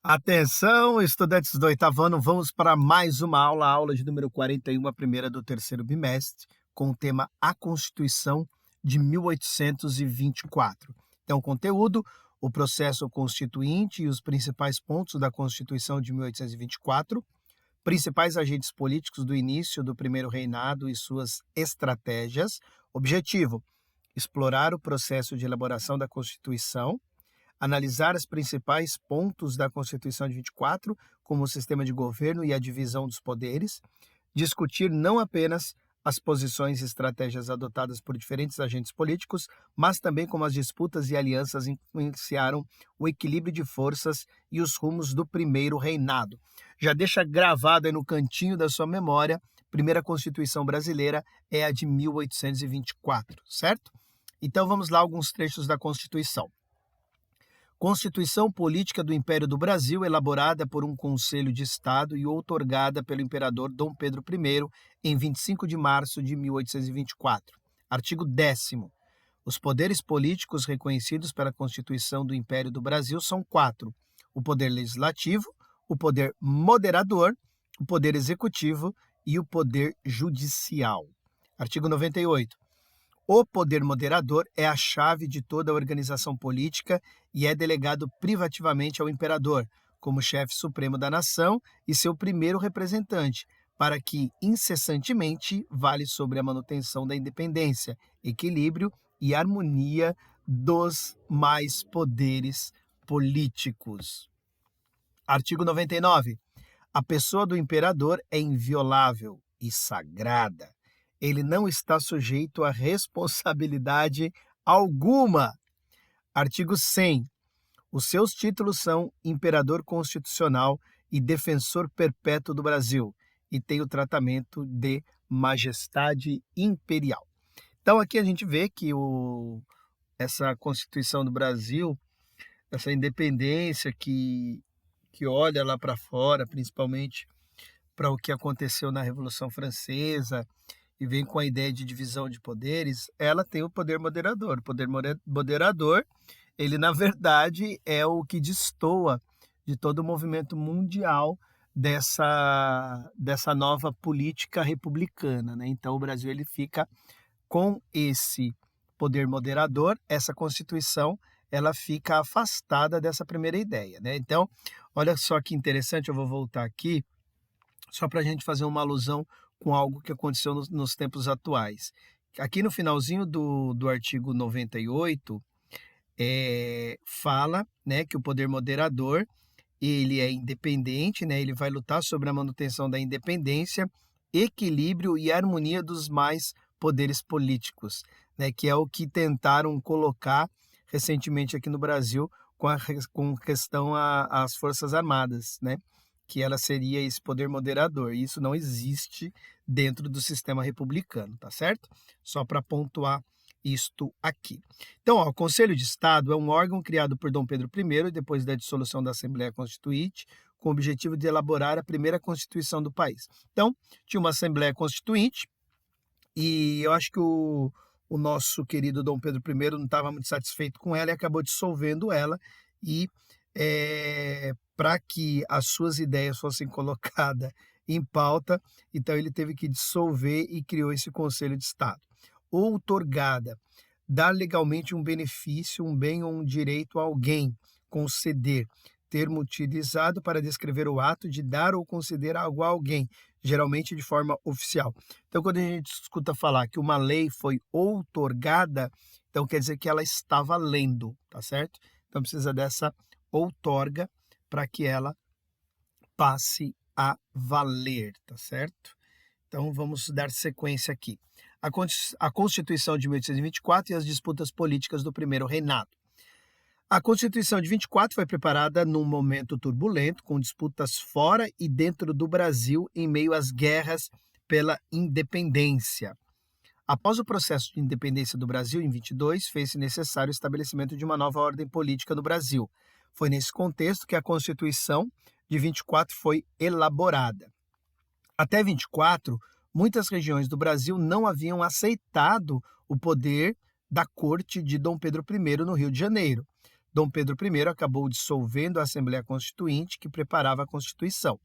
Atenção, estudantes do oitavo ano, vamos para mais uma aula, a aula de número 41, a primeira do terceiro bimestre, com o tema A Constituição de 1824. Então, conteúdo, o processo constituinte e os principais pontos da Constituição de 1824, principais agentes políticos do início do primeiro reinado e suas estratégias. Objetivo, explorar o processo de elaboração da Constituição, analisar os principais pontos da Constituição de 24, como o sistema de governo e a divisão dos poderes, discutir não apenas as posições e estratégias adotadas por diferentes agentes políticos, mas também como as disputas e alianças influenciaram o equilíbrio de forças e os rumos do primeiro reinado. Já deixa gravado aí no cantinho da sua memória, primeira Constituição brasileira é a de 1824, certo? Então vamos lá alguns trechos da Constituição. Constituição Política do Império do Brasil, elaborada por um Conselho de Estado e outorgada pelo imperador Dom Pedro I em 25 de março de 1824. Artigo 10º. Os poderes políticos reconhecidos pela Constituição do Império do Brasil são 4. O poder legislativo, o poder moderador, o poder executivo e o poder judicial. Artigo 98. O poder moderador é a chave de toda a organização política e é delegado privativamente ao imperador, como chefe supremo da nação e seu primeiro representante, para que incessantemente vale sobre a manutenção da independência, equilíbrio e harmonia dos mais poderes políticos. Artigo 99. A pessoa do imperador é inviolável e sagrada. Ele não está sujeito a responsabilidade alguma. Artigo 100. Os seus títulos são Imperador Constitucional e Defensor Perpétuo do Brasil e tem o tratamento de Majestade Imperial. Então aqui a gente vê que essa Constituição do Brasil, essa independência que olha lá para fora, principalmente para o que aconteceu na Revolução Francesa, e vem com a ideia de divisão de poderes, ela tem o poder moderador. O poder moderador, ele na verdade é o que destoa de todo o movimento mundial dessa nova política republicana, né? Então o Brasil ele fica com esse poder moderador, essa Constituição ela fica afastada dessa primeira ideia, né? Então, olha só que interessante, eu vou voltar aqui, só para a gente fazer uma alusão com algo que aconteceu nos tempos atuais. Aqui no finalzinho do artigo 98, fala, né, que o poder moderador ele é independente, né, ele vai lutar sobre a manutenção da independência, equilíbrio e harmonia dos mais poderes políticos, né, que é o que tentaram colocar recentemente aqui no Brasil com questão às Forças Armadas, né? Que ela seria esse poder moderador. E isso não existe dentro do sistema republicano, tá certo? Só para pontuar isto aqui. Então, o Conselho de Estado é um órgão criado por Dom Pedro I, depois da dissolução da Assembleia Constituinte, com o objetivo de elaborar a primeira Constituição do país. Então, tinha uma Assembleia Constituinte e eu acho que o nosso querido Dom Pedro I não estava muito satisfeito com ela e acabou dissolvendo ela e para que as suas ideias fossem colocadas em pauta, então ele teve que dissolver e criou esse Conselho de Estado. Outorgada, dar legalmente um benefício, um bem ou um direito a alguém, conceder, termo utilizado para descrever o ato de dar ou conceder algo a alguém, geralmente de forma oficial. Então, quando a gente escuta falar que uma lei foi outorgada, então quer dizer que ela está valendo, tá certo? Então precisa dessa outorga para que ela passe a valer, tá certo? Então vamos dar sequência aqui. A Constituição de 1824 e as disputas políticas do primeiro reinado. A Constituição de 24 foi preparada num momento turbulento, com disputas fora e dentro do Brasil em meio às guerras pela independência. Após o processo de independência do Brasil, em 22, fez-se necessário o estabelecimento de uma nova ordem política no Brasil. Foi nesse contexto que a Constituição de 24 foi elaborada. Até 24, muitas regiões do Brasil não haviam aceitado o poder da corte de Dom Pedro I no Rio de Janeiro. Dom Pedro I acabou dissolvendo a Assembleia Constituinte que preparava a Constituição.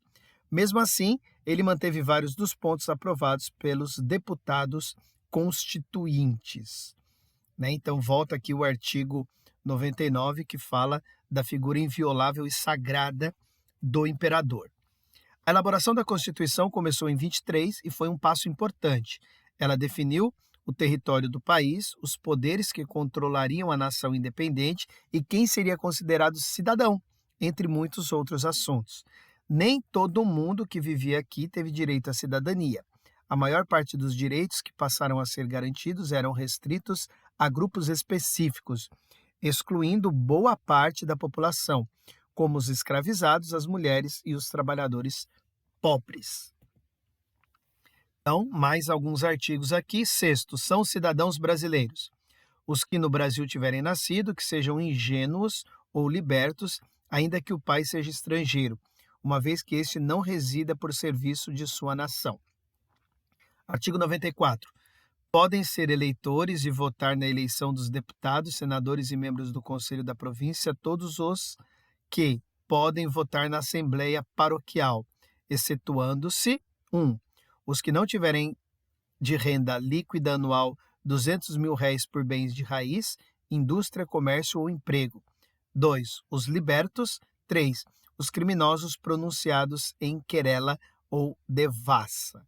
Mesmo assim, ele manteve vários dos pontos aprovados pelos deputados constituintes, né? Então, volta aqui o artigo 99, que fala da figura inviolável e sagrada do imperador. A elaboração da Constituição começou em 23 e foi um passo importante. Ela definiu o território do país, os poderes que controlariam a nação independente e quem seria considerado cidadão, entre muitos outros assuntos. Nem todo mundo que vivia aqui teve direito à cidadania. A maior parte dos direitos que passaram a ser garantidos eram restritos a grupos específicos, excluindo boa parte da população, como os escravizados, as mulheres e os trabalhadores pobres. Então, mais alguns artigos aqui. Sexto, são cidadãos brasileiros. Os que no Brasil tiverem nascido, que sejam ingênuos ou libertos, ainda que o pai seja estrangeiro, uma vez que este não resida por serviço de sua nação. Artigo 94. Podem ser eleitores e votar na eleição dos deputados, senadores e membros do Conselho da Província todos os que podem votar na Assembleia Paroquial, excetuando-se 1. Os que não tiverem de renda líquida anual R$ 200.000 por bens de raiz, indústria, comércio ou emprego. 2. Os libertos. 3. Os criminosos pronunciados em querela ou devassa.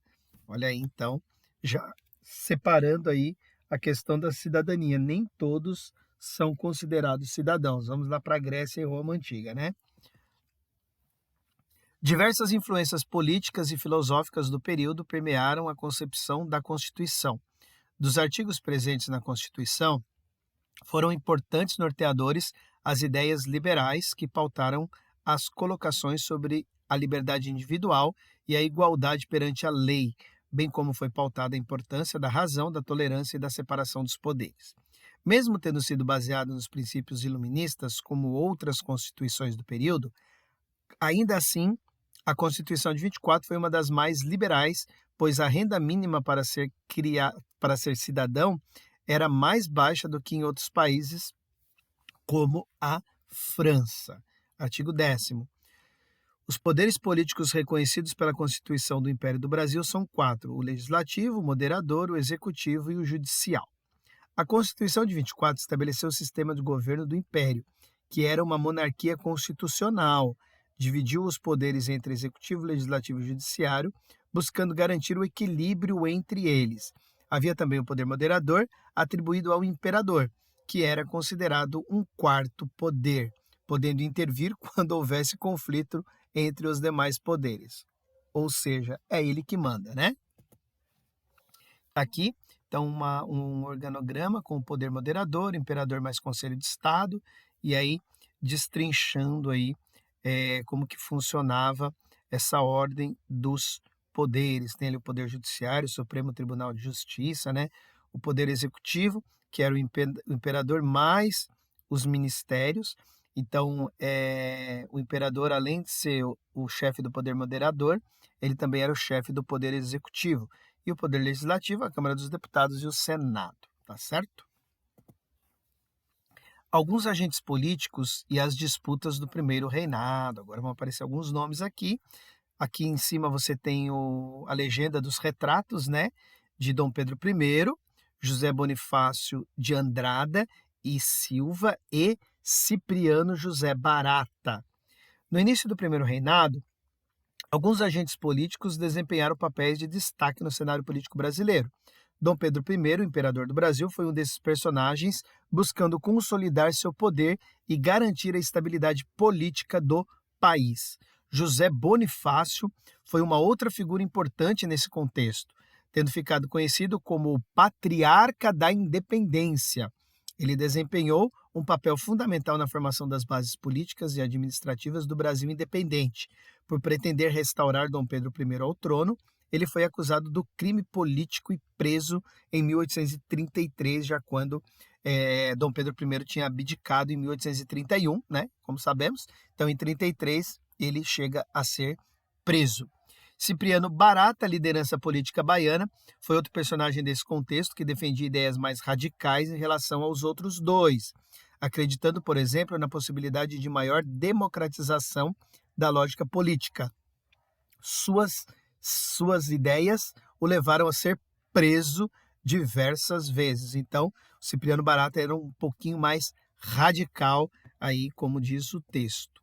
Olha aí, então, já separando aí a questão da cidadania. Nem todos são considerados cidadãos. Vamos lá para a Grécia e Roma Antiga, né? Diversas influências políticas e filosóficas do período permearam a concepção da Constituição. Dos artigos presentes na Constituição, foram importantes norteadores as ideias liberais que pautaram as colocações sobre a liberdade individual e a igualdade perante a lei, bem como foi pautada a importância da razão, da tolerância e da separação dos poderes. Mesmo tendo sido baseado nos princípios iluministas, como outras constituições do período, ainda assim, a Constituição de 24 foi uma das mais liberais, pois a renda mínima para ser cidadão era mais baixa do que em outros países, como a França. Artigo 10º. Os poderes políticos reconhecidos pela Constituição do Império do Brasil são 4: o legislativo, o moderador, o executivo e o judicial. A Constituição de 24 estabeleceu o sistema de governo do Império, que era uma monarquia constitucional, dividiu os poderes entre executivo, legislativo e judiciário, buscando garantir o equilíbrio entre eles. Havia também o poder moderador, atribuído ao imperador, que era considerado um quarto poder, podendo intervir quando houvesse conflito entre os demais poderes. Ou seja, é ele que manda, né? Aqui, então, um organograma com o poder moderador, imperador mais conselho de Estado, e aí destrinchando aí como que funcionava essa ordem dos poderes. Tem ali o Poder Judiciário, o Supremo Tribunal de Justiça, né? O Poder Executivo, que era o imperador mais os ministérios. Então, o imperador, além de ser o chefe do Poder Moderador, ele também era o chefe do Poder Executivo. E o Poder Legislativo, a Câmara dos Deputados e o Senado, tá certo? Alguns agentes políticos e as disputas do primeiro reinado. Agora vão aparecer alguns nomes aqui. Aqui em cima você tem a legenda dos retratos, né, de Dom Pedro I, José Bonifácio de Andrada e Silva e Cipriano José Barata. No início do primeiro reinado, alguns agentes políticos desempenharam papéis de destaque no cenário político brasileiro. Dom Pedro I, o imperador do Brasil, foi um desses personagens, buscando consolidar seu poder e garantir a estabilidade política do país. José Bonifácio foi uma outra figura importante nesse contexto, tendo ficado conhecido como o Patriarca da Independência. Ele desempenhou um papel fundamental na formação das bases políticas e administrativas do Brasil independente. Por pretender restaurar Dom Pedro I ao trono, ele foi acusado do crime político e preso em 1833, já quando Dom Pedro I tinha abdicado em 1831, né? Como sabemos. Então, em 33, ele chega a ser preso. Cipriano Barata, liderança política baiana, foi outro personagem desse contexto que defendia ideias mais radicais em relação aos outros dois. acreditando, por exemplo, na possibilidade de maior democratização da lógica política. Suas ideias o levaram a ser preso diversas vezes. Então, Cipriano Barata era um pouquinho mais radical, aí, como diz o texto.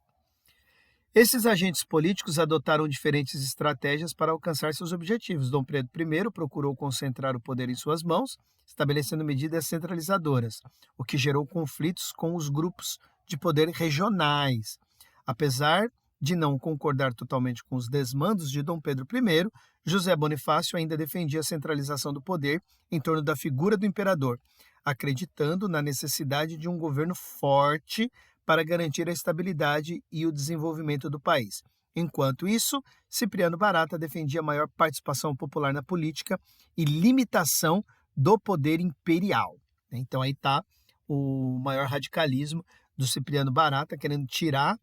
Esses agentes políticos adotaram diferentes estratégias para alcançar seus objetivos. Dom Pedro I procurou concentrar o poder em suas mãos, estabelecendo medidas centralizadoras, o que gerou conflitos com os grupos de poder regionais. Apesar de não concordar totalmente com os desmandos de Dom Pedro I, José Bonifácio ainda defendia a centralização do poder em torno da figura do imperador, acreditando na necessidade de um governo forte para garantir a estabilidade e o desenvolvimento do país. Enquanto isso, Cipriano Barata defendia maior participação popular na política e limitação do poder imperial. Então aí está o maior radicalismo do Cipriano Barata, querendo tirar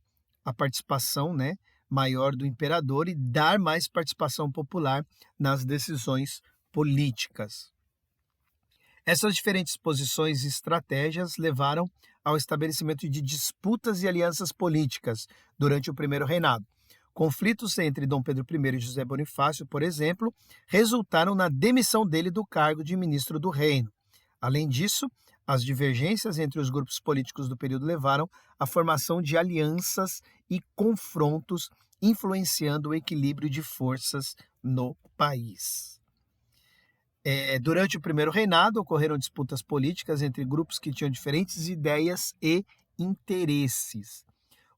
a participação, maior do imperador e dar mais participação popular nas decisões políticas. Essas diferentes posições e estratégias levaram ao estabelecimento de disputas e alianças políticas durante o primeiro reinado. Conflitos entre Dom Pedro I e José Bonifácio, por exemplo, resultaram na demissão dele do cargo de ministro do reino. Além disso, as divergências entre os grupos políticos do período levaram à formação de alianças e confrontos, influenciando o equilíbrio de forças no país. Durante o primeiro reinado, ocorreram disputas políticas entre grupos que tinham diferentes ideias e interesses.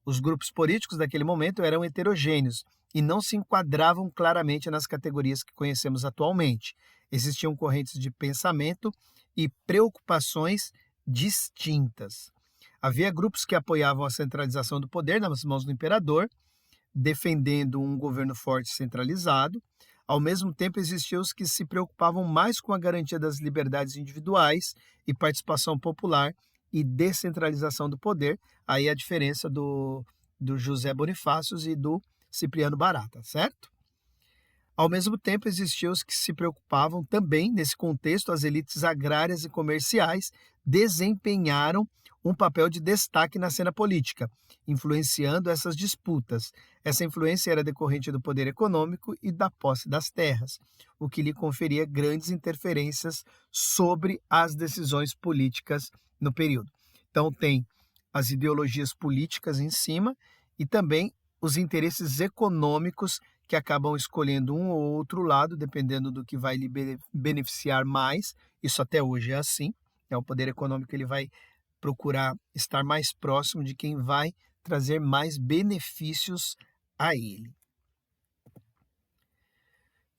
Os grupos políticos daquele momento eram heterogêneos e não se enquadravam claramente nas categorias que conhecemos atualmente. Existiam correntes de pensamento e preocupações distintas. Havia grupos que apoiavam a centralização do poder nas mãos do imperador, defendendo um governo forte e centralizado. Ao mesmo tempo, existiam os que se preocupavam mais com a garantia das liberdades individuais e participação popular e descentralização do poder. Aí a diferença do José Bonifácio e do Cipriano Barata, certo? Ao mesmo tempo, existiam os que se preocupavam também, nesse contexto, as elites agrárias e comerciais desempenharam um papel de destaque na cena política, influenciando essas disputas. Essa influência era decorrente do poder econômico e da posse das terras, o que lhe conferia grandes interferências sobre as decisões políticas no período. Então, tem as ideologias políticas em cima e também os interesses econômicos que acabam escolhendo um ou outro lado, dependendo do que vai lhe beneficiar mais. Isso até hoje é assim. O poder econômico ele vai procurar estar mais próximo de quem vai trazer mais benefícios a ele.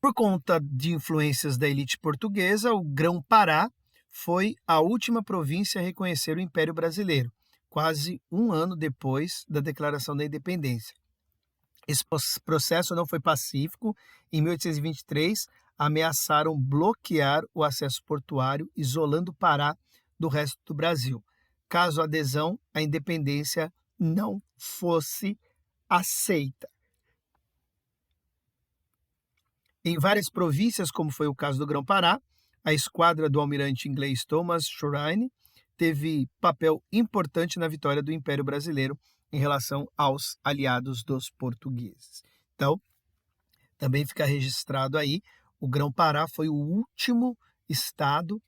Por conta de influências da elite portuguesa, o Grão-Pará foi a última província a reconhecer o Império Brasileiro, quase um ano depois da declaração da independência. Esse processo não foi pacífico. Em 1823, ameaçaram bloquear o acesso portuário, isolando o Pará do resto do Brasil, caso a adesão à independência não fosse aceita. Em várias províncias, como foi o caso do Grão-Pará, a esquadra do almirante inglês Thomas Shorine teve papel importante na vitória do Império Brasileiro em relação aos aliados dos portugueses. Então, também fica registrado aí, o Grão-Pará foi o último estado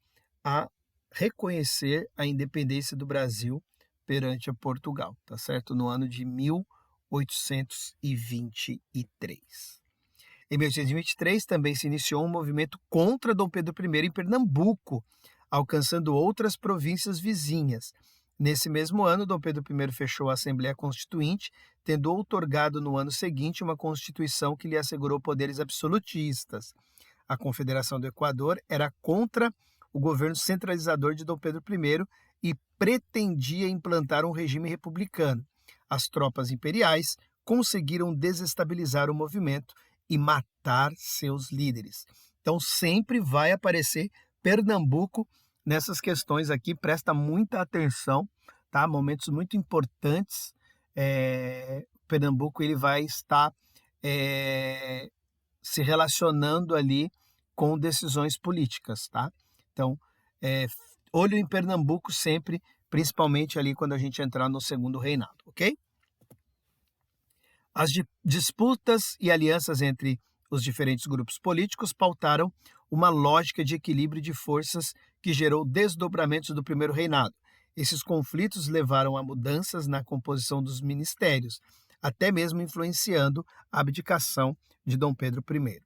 a reconhecer a independência do Brasil perante a Portugal, tá certo? No ano de 1823. Em 1823, também se iniciou um movimento contra Dom Pedro I em Pernambuco, alcançando outras províncias vizinhas. Nesse mesmo ano, Dom Pedro I fechou a Assembleia Constituinte, tendo outorgado no ano seguinte uma Constituição que lhe assegurou poderes absolutistas. A Confederação do Equador era contra o governo centralizador de Dom Pedro I e pretendia implantar um regime republicano. As tropas imperiais conseguiram desestabilizar o movimento e matar seus líderes. Então sempre vai aparecer Pernambuco nessas questões aqui, presta muita atenção, tá? Momentos muito importantes. Pernambuco ele vai estar se relacionando ali com decisões políticas, tá? Então, olho em Pernambuco sempre principalmente ali quando a gente entrar no segundo reinado, ok? As disputas e alianças entre os diferentes grupos políticos pautaram uma lógica de equilíbrio de forças que gerou desdobramentos do primeiro reinado. Esses conflitos levaram a mudanças na composição dos ministérios, até mesmo influenciando a abdicação de Dom Pedro I.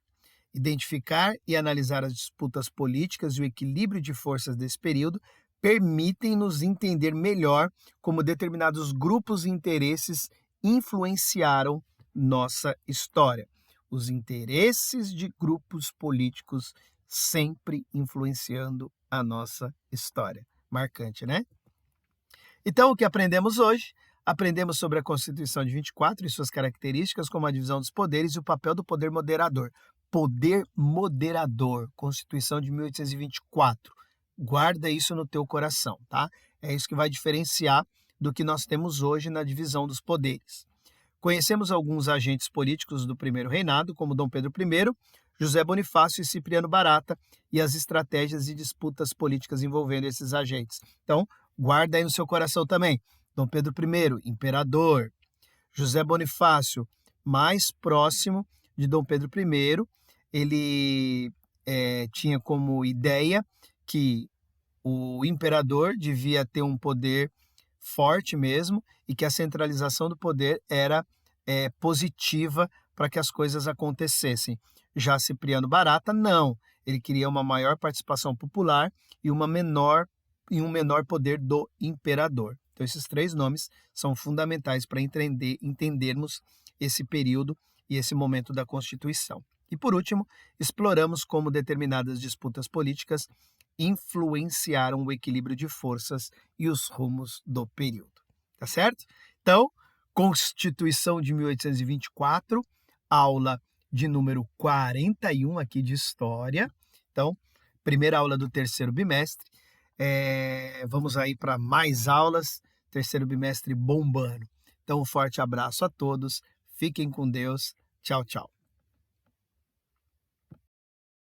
Identificar e analisar as disputas políticas e o equilíbrio de forças desse período permitem-nos entender melhor como determinados grupos e interesses influenciaram nossa história. Os interesses de grupos políticos sempre influenciando a nossa história. Marcante, né? Então, o que aprendemos hoje? Aprendemos sobre a Constituição de 24 e suas características, como a divisão dos poderes e o papel do poder moderador. Poder moderador, Constituição de 1824. Guarda isso no teu coração, tá? É isso que vai diferenciar do que nós temos hoje na divisão dos poderes. Conhecemos alguns agentes políticos do primeiro reinado, como Dom Pedro I, José Bonifácio e Cipriano Barata, e as estratégias e disputas políticas envolvendo esses agentes. Então, guarda aí no seu coração também. Dom Pedro I, imperador. José Bonifácio, mais próximo de Dom Pedro I, ele tinha como ideia que o imperador devia ter um poder forte mesmo e que a centralização do poder era positiva para que as coisas acontecessem. Já Cipriano Barata, não. Ele queria uma maior participação popular e um menor poder do imperador. Então, esses três nomes são fundamentais para entendermos esse período e esse momento da Constituição. E, por último, exploramos como determinadas disputas políticas influenciaram o equilíbrio de forças e os rumos do período. Tá certo? Então, Constituição de 1824, aula de número 41 aqui de História. Então, primeira aula do terceiro bimestre. Vamos aí para mais aulas, terceiro bimestre bombando. Então, um forte abraço a todos, fiquem com Deus, tchau, tchau.